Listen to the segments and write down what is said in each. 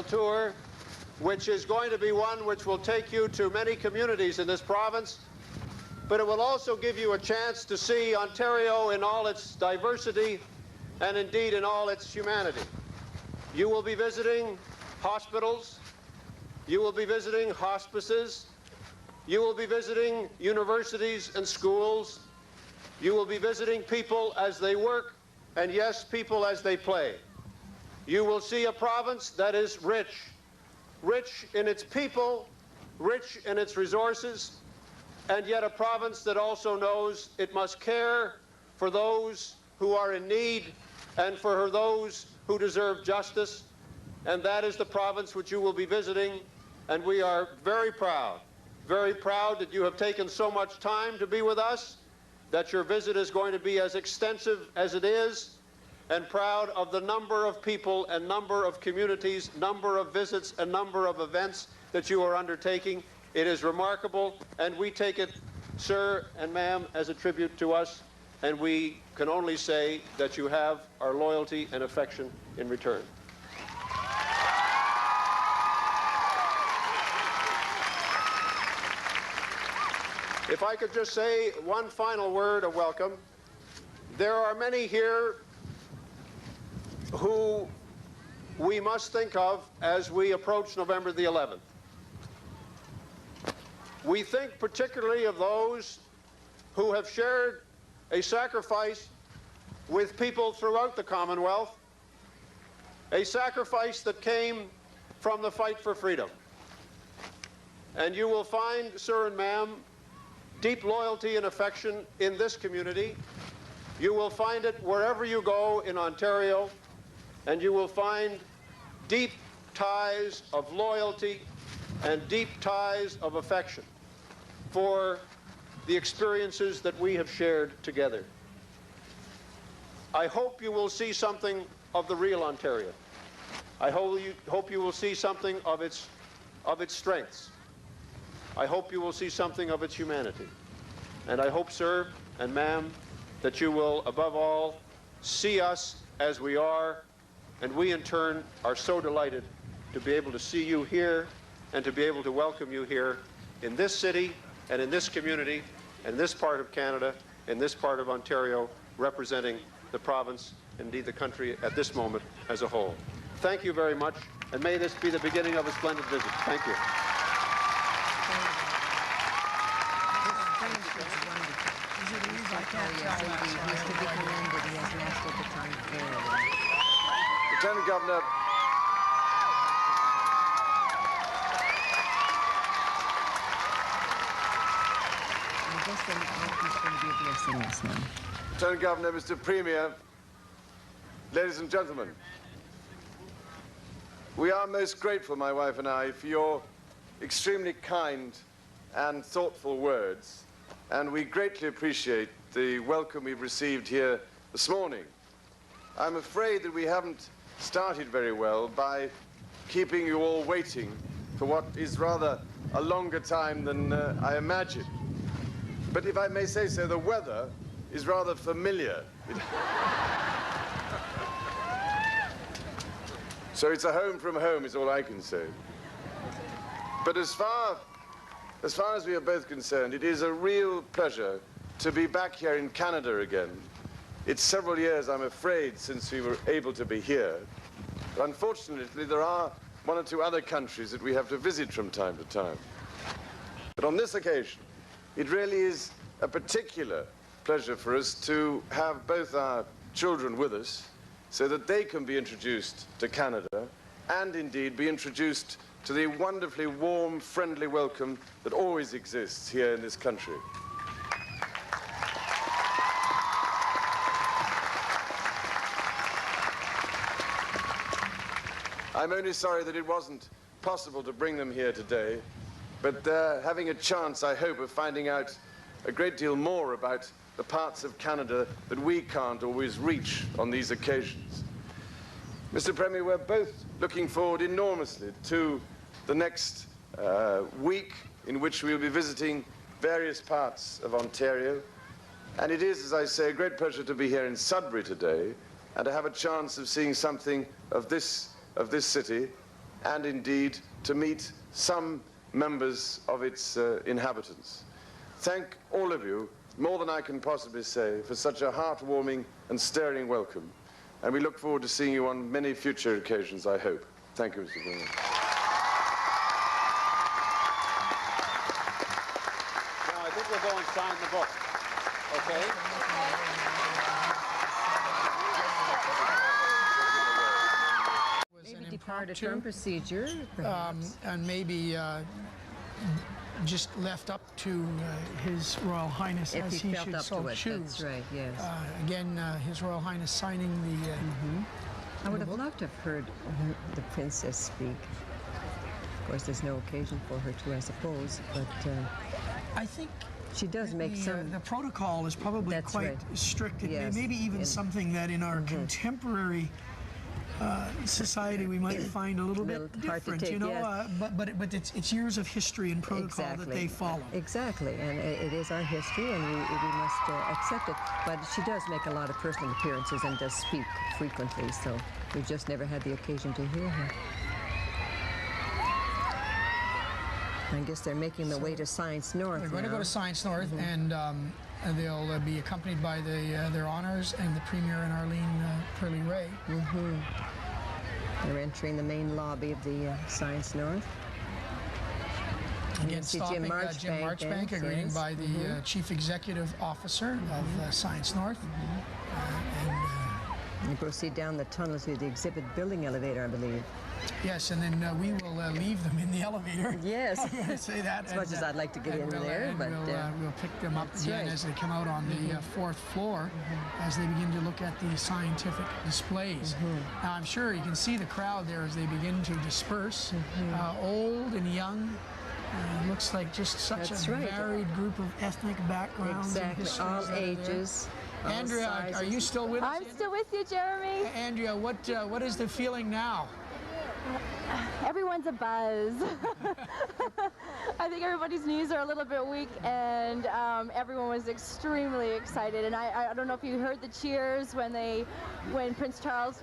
tour, which is going to be one which will take you to many communities in this province, but it will also give you a chance to see Ontario in all its diversity and indeed in all its humanity. You will be visiting hospitals, you will be visiting hospices, you will be visiting universities and schools, you will be visiting people as they work, and yes, people as they play. You will see a province that is rich, rich in its people, rich in its resources, and yet a province that also knows it must care for those who are in need and for those who deserve justice. And that is the province which you will be visiting, and we are very proud that you have taken so much time to be with us, that your visit is going to be as extensive as it is, and proud of the number of people and number of communities, number of visits and number of events that you are undertaking. It is remarkable, and we take it, sir and ma'am, as a tribute to us, and we can only say that you have our loyalty and affection in return. If I could just say one final word of welcome. There are many here who we must think of as we approach November the 11th. We think particularly of those who have shared a sacrifice with people throughout the Commonwealth, a sacrifice that came from the fight for freedom. And you will find, sir and ma'am, deep loyalty and affection in this community. You will find it wherever you go in Ontario, and you will find deep ties of loyalty and deep ties of affection for the experiences that we have shared together. I hope you will see something of the real Ontario. I hope you will see something of its strengths. I hope you will see something of its humanity. And I hope, sir and ma'am, that you will, above all, see us as we are, and we in turn are so delighted to be able to see you here and to be able to welcome you here in this city and in this community, in this part of Canada, in this part of Ontario, representing the province, indeed the country at this moment as a whole. Thank you very much, and may this be the beginning of a splendid visit. Thank you. Lieutenant Governor, Lieutenant Governor, Mr. Premier, ladies and gentlemen, we are most grateful, my wife and I, for your extremely kind and thoughtful words, and we greatly appreciate the welcome we've received here this morning. I'm afraid that we haven't started very well by keeping you all waiting for what is rather a longer time than I imagined. But if I may say so, the weather is rather familiar. So it's a home from home is all I can say. But as far as we are both concerned, it is a real pleasure to be back here in Canada again. It's several years, I'm afraid, since we were able to be here. But unfortunately, there are one or two other countries that we have to visit from time to time. But on this occasion, it really is a particular pleasure for us to have both our children with us so that they can be introduced to Canada and indeed be introduced to the wonderfully warm, friendly welcome that always exists here in this country. I'm only sorry that it wasn't possible to bring them here today, but they're having a chance, I hope, of finding out a great deal more about the parts of Canada that we can't always reach on these occasions. Mr. Premier, we're both looking forward enormously to the next week in which we'll be visiting various parts of Ontario. And it is, as I say, a great pleasure to be here in Sudbury today and to have a chance of seeing something of this city and indeed to meet some members of its inhabitants. Thank all of you, more than I can possibly say, for such a heartwarming and stirring welcome. And we look forward to seeing you on many future occasions, I hope. Thank you, Mr. Burnham. Now, I think we'll go and sign the book. Okay? Maybe depart a term procedure, and maybe just left up to His Royal Highness if as he he felt should up so to it. choose. That's right, yes. Again, His Royal Highness signing the. I would have loved to have heard the princess speak. Of course, there's no occasion for her to, I suppose, but I think she does make some. The protocol is probably That's quite right. strict. It Yes. Maybe even something that in our contemporary society we might find a little bit hard to different, take, you know. yes. But it's years of history and protocol that they follow. Exactly, and it is our history, and we must accept it. But she does make a lot of personal appearances and does speak frequently, so we've just never had the occasion to hear her. I guess they're making the way to Science North. They're going to now. go to Science North, and they'll be accompanied by their honors and the Premier and Arlene Curly Ray. They're entering the main lobby of the Science North. Again, see stopping Jim Jim Marchbank, there, greeted yes. by the Chief Executive Officer of Science North. You proceed down the tunnel to the exhibit building elevator, I believe. Yes, and then we will leave them in the elevator. Yes. I'm going to say that. As much as I'd like to get in there, but we'll pick them up again right. as they come out on the fourth floor as they begin to look at the scientific displays. Now, I'm sure you can see the crowd there as they begin to disperse. Old and young. Looks like just such That's a right. varied group of ethnic backgrounds. Exactly, and all histories that are there. ages. all Andrea, are sizes. you still with us? I'm still with you, Jeremy. Andrea, what is the feeling now? Everyone's a buzz. I think everybody's knees are a little bit weak, and everyone was extremely excited. And I don't know if you heard the cheers when Prince Charles,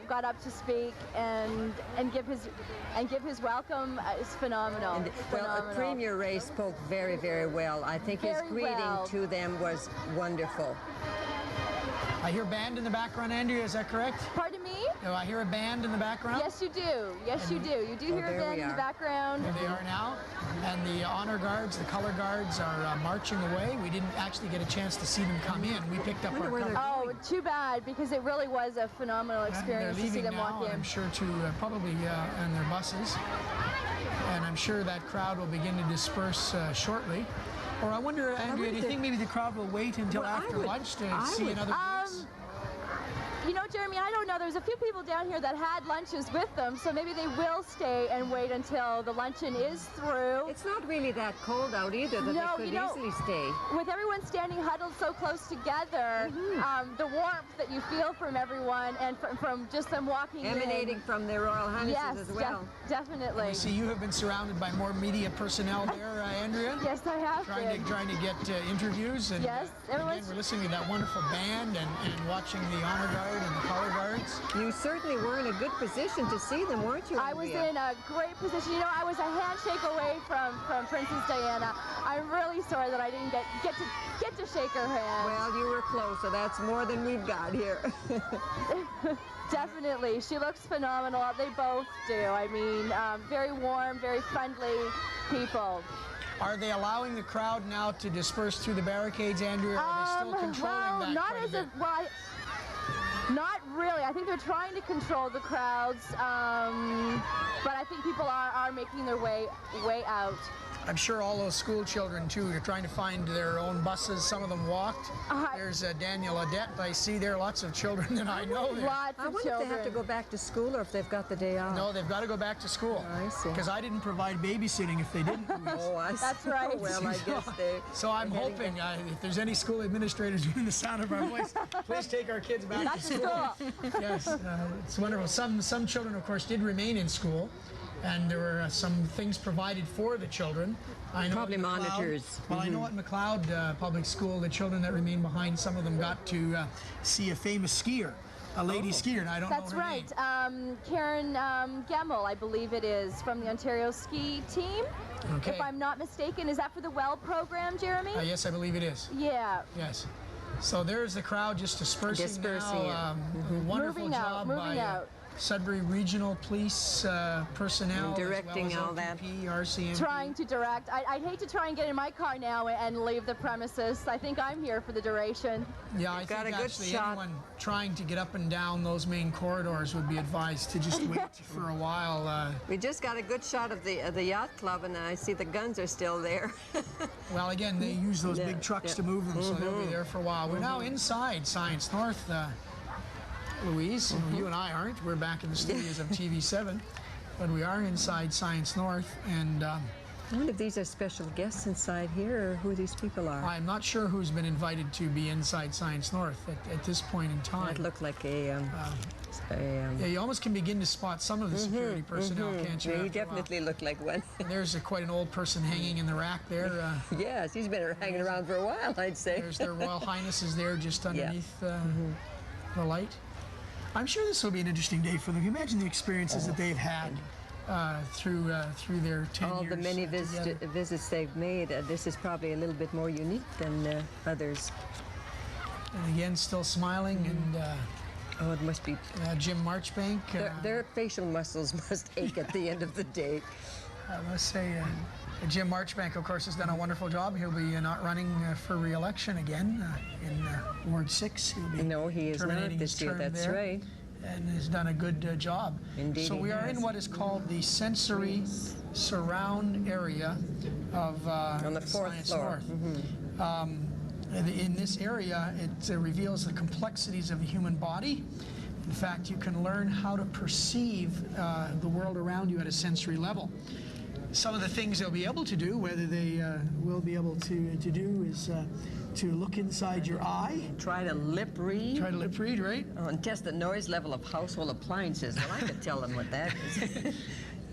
got up to speak and give his welcome. It's phenomenal. Well, Premier Ray spoke very, very well. I think his Very greeting well. to them was wonderful. I hear band in the background, Andrea, is that correct? Pardon me? Do I hear a band in the background? Yes, you do. Yes, you do. You do hear a there band we in the are. background. There they are now. And the honor guards, the color guards are marching away. We didn't actually get a chance to see them come in. We picked up our where cover. they're Oh, too bad, because it really was a phenomenal They're experience to see leaving them now, walk and in. I'm sure to probably in their buses. And I'm sure that crowd will begin to disperse shortly. Or I wonder, Andrea, do you think maybe the crowd will wait until Well, after lunch to I see would- another race? Jeremy, I don't know. There's a few people down here that had lunches with them, so maybe they will stay and wait until the luncheon is through. It's not really that cold out either that No, they could you know, easily stay. With everyone standing huddled so close together, the warmth that you feel from everyone and from just them walking Emanating in. from their Royal Highnesses Yes, as well. definitely. I see you have been surrounded by more media personnel there, Andrea. Yes, I have been. Trying to get interviews. And Yes, again, everyone's- we're listening to that wonderful band and watching the honor guard and the color guards. You certainly were in a good position to see them, weren't you, I was Andrea? in a great position. You know, I was a handshake away from Princess Diana. I'm really sorry that I didn't get to shake her hand. Well, you were close, so that's more than we've got here. Definitely. She looks phenomenal. They both do. I mean, very warm, very friendly people. Are they allowing the crowd now to disperse through the barricades, Andrea? Or are they still controlling that not quite as a a bit? not really. I think they're trying to control the crowds, but I think people are making their way out. I'm sure all those school children, too, are trying to find their own buses. Some of them walked. There's Daniel Odette. I see there lots of children that I know there. Lots I of wonder children. if they have to go back to school or if they've got the day off. No, they've got to go back to school. I see. Because I didn't provide babysitting if they didn't. Oh, I see. That's right. Well, I guess they. So I'm hoping if there's any school administrators hearing the sound of our voice, please take our kids back to school. Yes, it's wonderful. Some children, of course, did remain in school, and there were some things provided for the children. I know Probably at McLeod- monitors. Well, I know at McLeod Public School, the children that remained behind, some of them got to see a famous skier. a lady skier, and I don't That's know her right. name. Karen Gemmell, I believe it is, from the Ontario ski team. Okay. If I'm not mistaken, is that for the WELL program, Jeremy? Yes, I believe it is. Yeah. Yes. So there's the crowd just dispersing now. Wonderful job by Sudbury Regional Police personnel, directing as well as all that. OTP, RCMP. Trying to direct. I'd hate to try and get in my car now and leave the premises. I think I'm here for the duration. Yeah, I got think a good actually shot. anyone trying to get up and down those main corridors would be advised to just wait for a while. We just got a good shot of the yacht club, and I see the guns are still there. Well, again, they use those big trucks to move them, so they'll be there for a while. We're now inside Science North, Louise. You and I aren't. We're back in the studios of TV7, but we are inside Science North, and I wonder if these are special guests inside here, or who these people are. I'm not sure who's been invited to be inside Science North at this point in time. That looked like a Yeah, you almost can begin to spot some of the security personnel, can't you? he after a while? definitely looked like one. There's quite an old person hanging in the rack there. Yes, he's been hanging around for a while, I'd say. There's their Royal Highnesses there just underneath the light. I'm sure this will be an interesting day for them. Can you imagine the experiences that they've had through their 10 All years the many together. visits they've made, this is probably a little bit more unique than others. And again, still smiling, and Oh, it must be. Jim Marchbank. Their facial muscles must ache at the end of the day. I must say, Jim Marchbank, of course, has done a wonderful job. He'll be not running for re-election again in Ward 6. He'll be No, he is not terminating this his year, term that's there, right. and has done a good job. Indeed, so he we are has. in what is called the sensory surround area of On the fourth Science floor. North. In this area, it reveals the complexities of the human body. In fact, you can learn how to perceive the world around you at a sensory level. Some of the things they'll be able to do, whether they will be able to do, is to look inside your eye. Try to lip read. Try to lip read, right? Oh, and test the noise level of household appliances. Well, I could tell them what that is.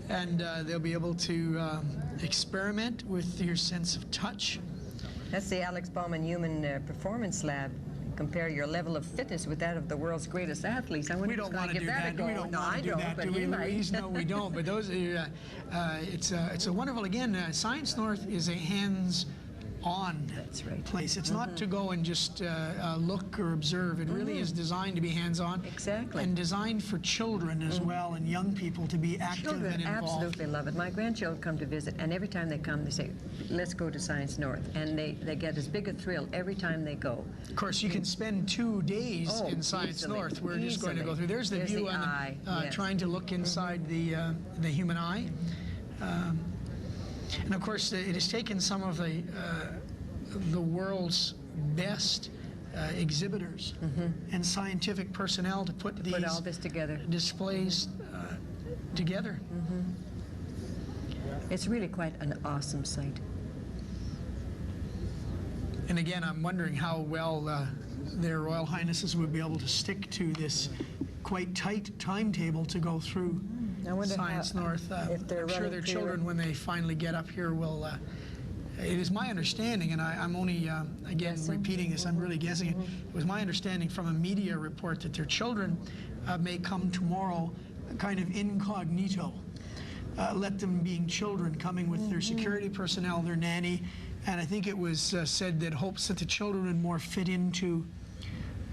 And they'll be able to experiment with your sense of touch. That's the Alex Bauman Human Performance Lab. Compare your level of fitness with that of the world's greatest athletes. I wonder We if don't he's want gonna to do give that. a go. We don't No, want I to do don't, that, but do he we, might. Louise? No, we don't. But those are, it's a wonderful, again, Science North is a hands-on That's right. place. It's not to go and just look or observe. It really is designed to be hands-on. Exactly. And designed for children as well, and young people to be active Children and involved. absolutely love it. My grandchildren come to visit, and every time they come, they say, let's go to Science North. And they get as big a thrill every time they go. Of course, you can spend 2 days Oh, in Science easily, North. We're just going to go easily. through. There's the There's view the on eye, yes. trying to look inside the human eye. And of course, it has taken some of the world's best exhibitors and scientific personnel to put these Put all this together. displays together. It's really quite an awesome sight. And again, I'm wondering how well their Royal Highnesses would be able to stick to this quite tight timetable to go through I wonder Science how- North. if they're I'm sure running their clear. children, when they finally get up here, will. It is my understanding, and I'm only, again, repeating this, I'm really guessing it. It was my understanding from a media report that their children may come tomorrow kind of incognito. Let them being children coming with their security personnel, their nanny, and I think it was said that hopes that the children would more fit into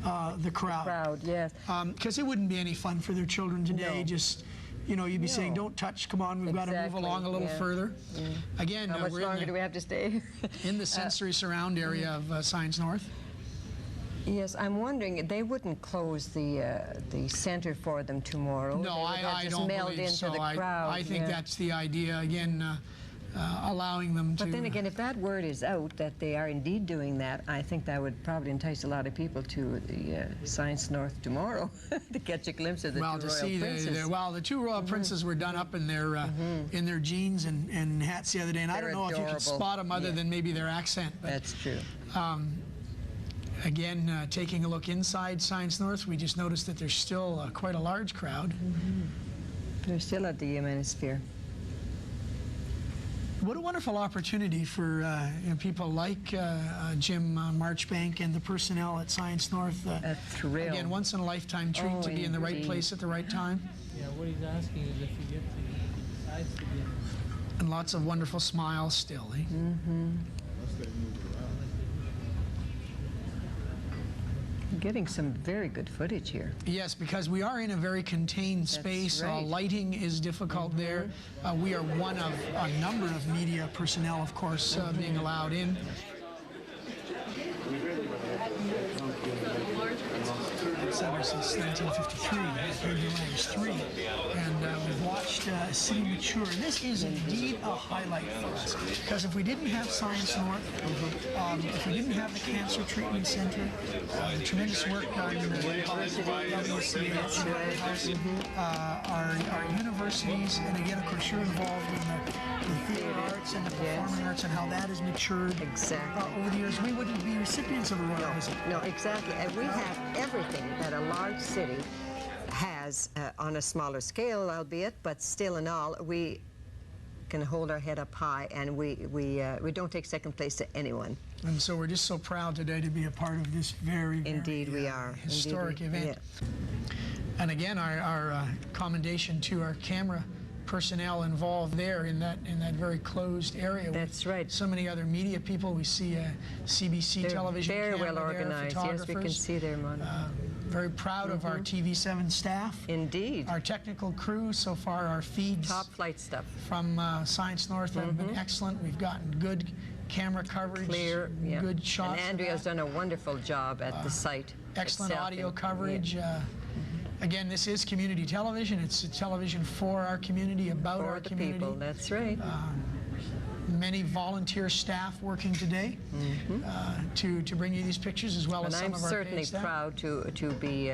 the crowd. Crowd, yes. Because it wouldn't be any fun for their children today. No. Just, you'd be saying, No. don't touch, come on, we've got to move Exactly, along a little yeah. further. Again, How much we're longer do we have to stay? in the sensory surround area of Science North. Yes, I'm wondering, they wouldn't close the center for them tomorrow. No, They would I just don't meld believe into so. the crowd. I think yeah. that's the idea. Again, allowing them to. But then again, if that word is out, that they are indeed doing that, I think that would probably entice a lot of people to the Science North tomorrow to catch a glimpse of the well, two to royal see princes. the 2 royal princes were done up in their jeans and hats the other day, and I They're don't know if you could adorable. spot them other Yeah. than maybe their accent. But That's true. again, taking a look inside Science North, we just noticed that there's still quite a large crowd. They're still at the Humanisphere. What a wonderful opportunity for you know, people like Jim Marchbank and the personnel at Science North. A thrill. Again, once in a lifetime treat to be in the right place at the right time. Yeah, what he's asking is if you get the size to get. And lots of wonderful smiles still. Eh? Getting some very good footage here. Yes, because we are in a very contained space. right. Lighting is difficult there. We are one of a number of media personnel, of course, being allowed in. Ever since 1953, Langs 3, and we've watched a city mature. And this is indeed a highlight for us, because if we didn't have Science North, if we didn't have the Cancer Treatment Center, the tremendous work done in the WCA, our universities, and again, of course, you're involved in the theater arts and the performing arts and how that has matured over the years, we wouldn't be recipients of a royal visit. No, exactly. And we have everything that a large city has on a smaller scale, albeit, but still in all, we can hold our head up high, and we don't take second place to anyone. And so we're just so proud today to be a part of this very, Indeed we are. historic Indeed event. And again, our commendation to our camera personnel involved there in that very closed area. That's right. So many other media people. We see CBC They're television very camera well organized. there, Yes, we can see them on. very proud of our TV7 staff. Indeed. Our technical crew. So far, our feeds Top flight stuff. from Science North have been excellent. We've gotten good camera coverage, Clear, yeah. good shots. And Andrea's done a wonderful job at the site. Excellent itself. audio coverage. Again, this is community television. It's a television for our community, about our For the community. people, that's right. Many volunteer staff working today to bring you these pictures, as well And as some I'm of our certainly paid staff. proud to be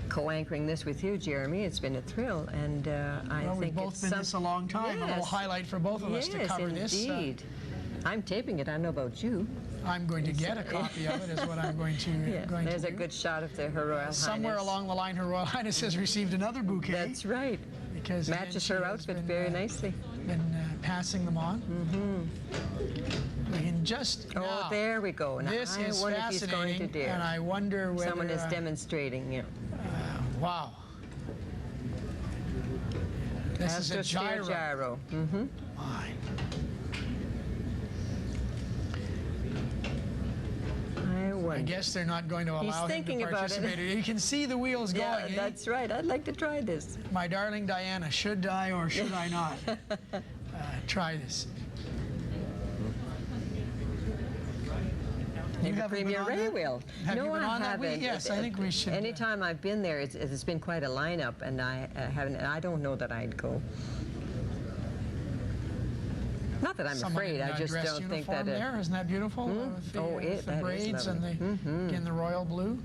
co-anchoring this with you, Jeremy. It's been a thrill, and I Well, we've think both it's been this a long time. A little Yes. highlight for both of us to cover Yes, this. indeed. I'm taping it. I don't know about you. I'm going to get a copy of it, is what I'm going to going There's to a do. good shot of the Her Royal Somewhere Highness. along the line, Her Royal Highness has received another bouquet. That's right. Because again, Matches she her has outfit been, very nicely. Been passing them on. We can just now, There we go. Now, This I is wonder if he's going to fascinating, dare. and I wonder whether Someone is demonstrating. Yeah. wow. This is a gyro. gyro. Fine. I guess they're not going to allow him to thinking about it. participate. You can see the wheels going. Yeah, eh? that's right. I'd like to try this. My darling Diana, should I or should I not try this? The haven't been Premier on Ray that? wheel. Have no, you been I on that wheel? haven't. Yes, I think we should. Anytime I've been there, it's been quite a lineup, and I haven't. I don't know that I'd go. Not that I'm Someone afraid. in, I just dress don't think that. uniform there, isn't that beautiful? With the, with the that is braids and lovely. the again the royal blue.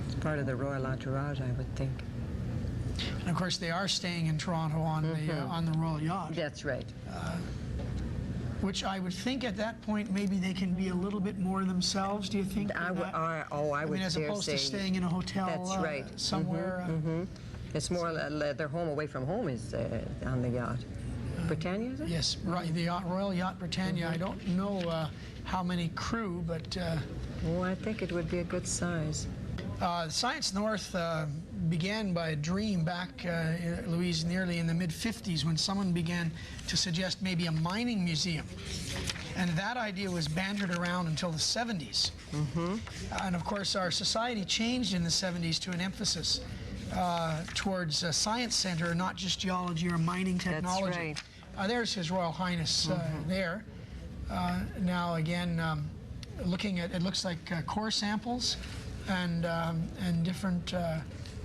It's part of the royal entourage, I would think. And of course, they are staying in Toronto on the royal yacht. That's right. Which I would think at that point maybe they can be a little bit more themselves. Do you think? I than would. that? I would mean, as dare opposed say. to staying in a hotel. That's right. Somewhere. It's more their home away from home is on the yacht. Britannia, is it? Yes, right. The Royal Yacht Britannia. I don't know how many crew, but. Oh, I think it would be a good size. Science North began by a dream back, Louise, nearly in the mid-50s, when someone began to suggest maybe a mining museum. And that idea was bantered around until the 70s. And of course, our society changed in the 70s to an emphasis towards a science center, not just geology or mining technology. That's right. There's His Royal Highness there. Now, again, looking at, it looks like core samples and different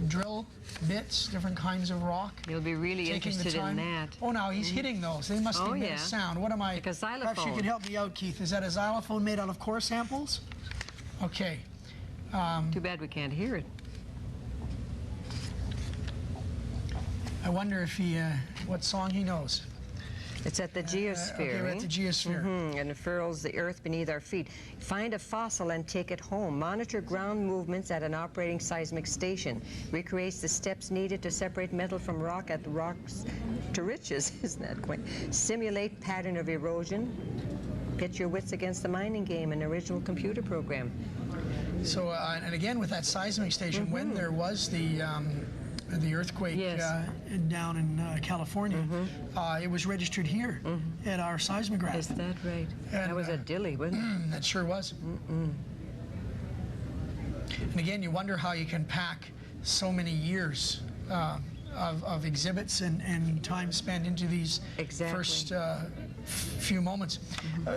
drill bits, different kinds of rock. You'll be really Taking the interested in time. that. Oh, now he's hitting those. They must Oh, be made yeah. of sound. What am I? Like a Perhaps you xylophone. could help me out, Keith. Is that a xylophone made out of core samples? Okay. Too bad we can't hear it. I wonder if he, what song he knows. It's at the geosphere. Okay, we're at the geosphere. And it furrows the earth beneath our feet. Find a fossil and take it home. Monitor ground movements at an operating seismic station. Recreates the steps needed to separate metal from rock at the rocks to riches. Isn't that quaint? Simulate pattern of erosion. Pit your wits against the mining game, an original computer program. So, and again, with that seismic station, when there was the earthquake down in California, it was registered here at our seismograph. Is that right? And, that was at Dili, wasn't it? That sure was. And again, you wonder how you can pack so many years of exhibits and time spent into these first few moments.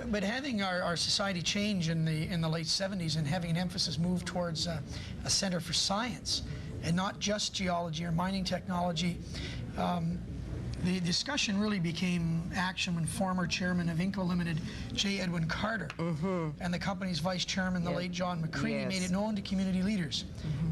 But having our society change in the late 70s and having an emphasis move towards a center for science and not just geology or mining technology, the discussion really became action when former chairman of Inco Limited, J. Edwin Carter, and the company's vice chairman, the late John McCready, made it known to community leaders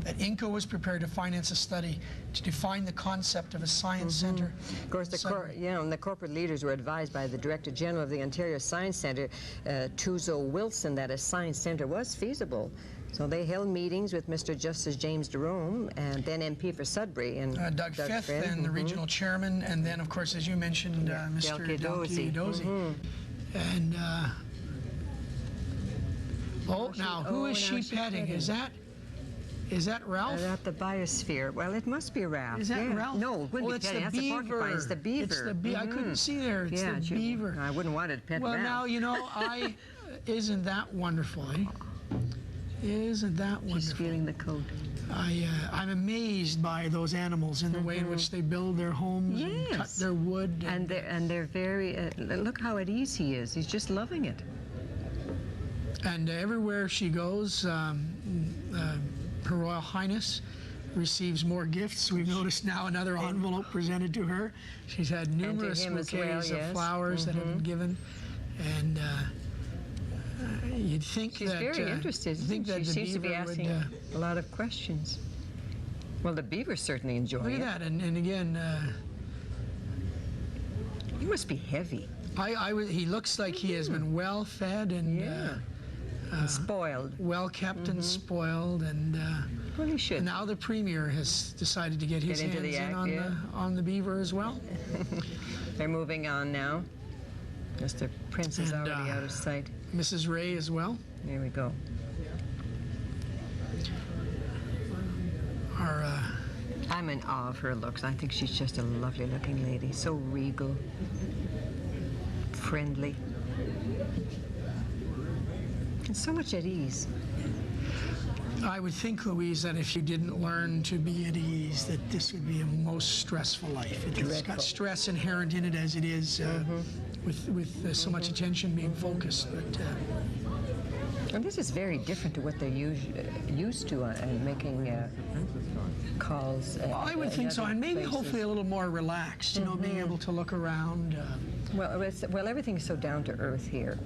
that Inco was prepared to finance a study to define the concept of a science center. Of course, and the corporate leaders were advised by the Director General of the Ontario Science Centre, Tuzo Wilson, that a science centre was feasible. So they held meetings with Mr. Justice James Jerome, and then MP for Sudbury, and Doug Fifth, and the regional chairman, and then, of course, as you mentioned, Mr. Delke Dozy. And now who is she petting? Is that Ralph? At the biosphere. Well, it must be Ralph. Is that Ralph? No, it wouldn't be petting. That's the porcupine. It's the beaver. It's the beaver. I couldn't see there. It's the beaver. I wouldn't want it to pet Well, Ralph. now, you know, isn't that wonderful, eh? Isn't that wonderful? She's feeling the coat. I'm amazed by those animals and the way in which they build their homes and cut their wood. And they're very, look how at ease he is. He's just loving it. And everywhere she goes, Her Royal Highness receives more gifts. We've noticed now another envelope presented to her. She's had numerous bouquets of flowers that have been given. And you'd think she's very interested. Think that she the seems to be asking a lot of questions. Well, the beaver's certainly enjoying it. Look at that, and again, he must be heavy. He looks like he has been well fed and and spoiled, well kept and spoiled, and well, he should. Now the premier has decided to get his hands in on the beaver as well. They're moving on now. Mr. Prince is already out of sight. Mrs. Ray as well. There we go. I'm in awe of her looks. I think she's just a lovely looking lady. So regal, friendly, and so much at ease. I would think, Louise, that if you didn't learn to be at ease, that this would be a most stressful life. It's got stress inherent in it as it is, with so much attention being focused. But and this is very different to what they're used to making calls. I would think so, and maybe hopefully a little more relaxed. You know, being able to look around. Well, everything's so down to earth here.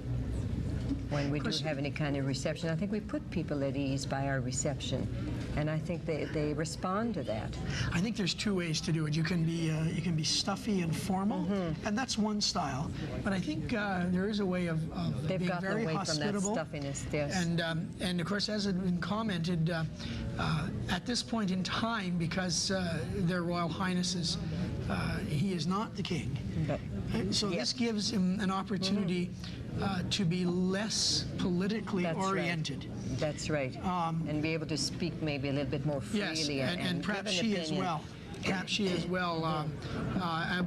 When we do have any kind of reception, I think we put people at ease by our reception, and I think they respond to that. I think there's two ways to do it. You can be stuffy and formal, and that's one style. But I think there is a way of being very hospitable. From that stuffiness, yes. And of course, as has been commented, at this point in time, because their Royal Highnesses, he is not the king. So this gives him an opportunity to be less politically oriented. Right. That's right. And be able to speak maybe a little bit more freely. Yes, and perhaps she as well. Perhaps she as well.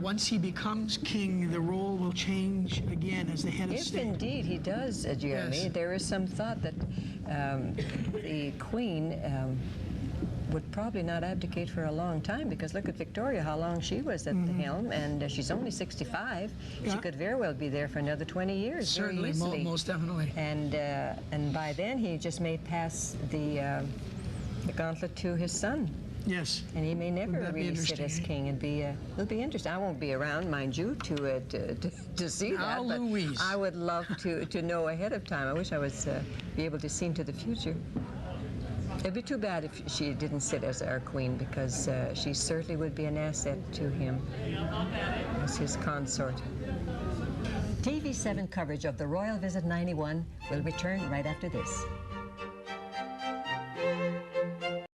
Once he becomes king, the role will change again as the head of state. If indeed he does, Jeremy, there is some thought that the Queen would probably not abdicate for a long time, because look at Victoria, how long she was at the helm, and she's only 65. Yeah. She could very well be there for another 20 years. Certainly, most definitely. And by then he just may pass the gauntlet to his son. Yes. And he may never really sit as king, and it'll be interesting. I won't be around, mind you, to see that. But Louise. I would love to know ahead of time. I wish I was be able to see into the future. It'd be too bad if she didn't sit as our queen, because she certainly would be an asset to him as his consort. TV7 coverage of the Royal Visit 91 will return right after this.